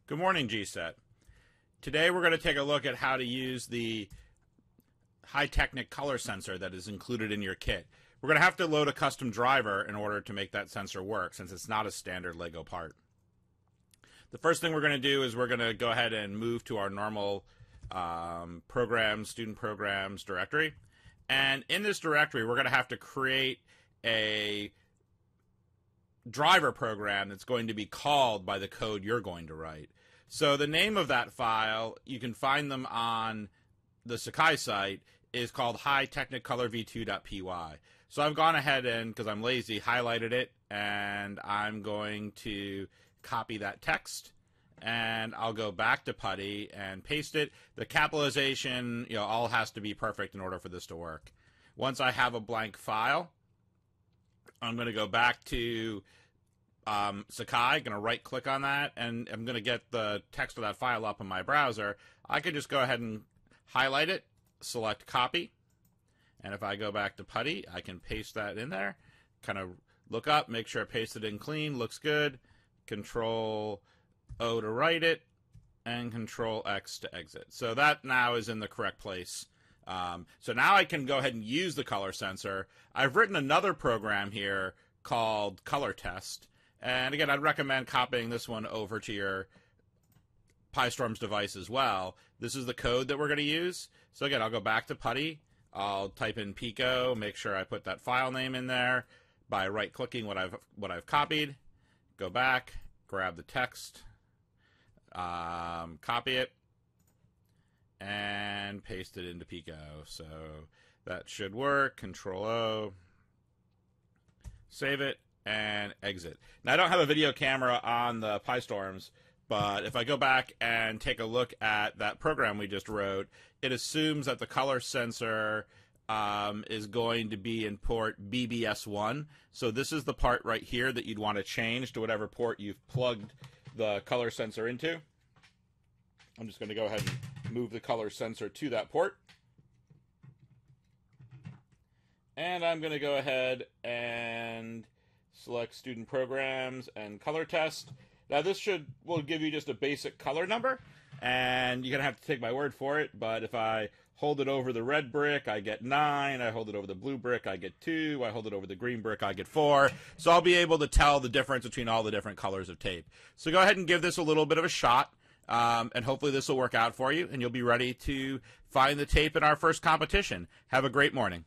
Good morning, GSET. Today we're going to take a look at how to use the HiTechnic Color Sensor that is included in your kit. We're going to have to load a custom driver in order to make that sensor work, since it's not a standard Lego part. The first thing we're going to do is we're going to go ahead and move to our normal student programs directory. And in this directory, we're going to have to create a driver program that's going to be called by the code you're going to write. So the name of that file, you can find them on the Sakai site, is called HiTechnic Color v2.py. So I've gone ahead and, because I'm lazy, highlighted it, and I'm going to copy that text, and I'll go back to PuTTY and paste it. The capitalization, all has to be perfect in order for this to work. Once I have a blank file, I'm going to go back to Sakai, going to right-click on that, and I'm going to get the text of that file up in my browser. I can just go ahead and highlight it, select copy, and if I go back to PuTTY, I can paste that in there, kind of look up, make sure I pasted it in clean, looks good, Control-O to write it, and Control-X to exit. So that now is in the correct place. So now I can go ahead and use the color sensor. I've written another program here called Color Test. And again, I'd recommend copying this one over to your PiStorms device as well. This is the code that we're going to use. So again, I'll go back to PuTTY. I'll type in Pico, make sure I put that file name in there by right-clicking what I've copied. Go back, grab the text, copy it, and paste it into Pico. So that should work. Control-O, save it, and exit. Now, I don't have a video camera on the PiStorms, but if I go back and take a look at that program we just wrote, it assumes that the color sensor is going to be in port BBS1. So this is the part right here that you'd want to change to whatever port you've plugged the color sensor into. I'm just going to go ahead and move the color sensor to that port. And I'm going to go ahead and select student programs and color test. Now this will give you just a basic color number, and you're going to have to take my word for it, but if I hold it over the red brick, I get 9. I hold it over the blue brick, I get 2. I hold it over the green brick, I get 4. So I'll be able to tell the difference between all the different colors of tape. So go ahead and give this a little bit of a shot, and hopefully this will work out for you, and you'll be ready to find the tape in our first competition. Have a great morning.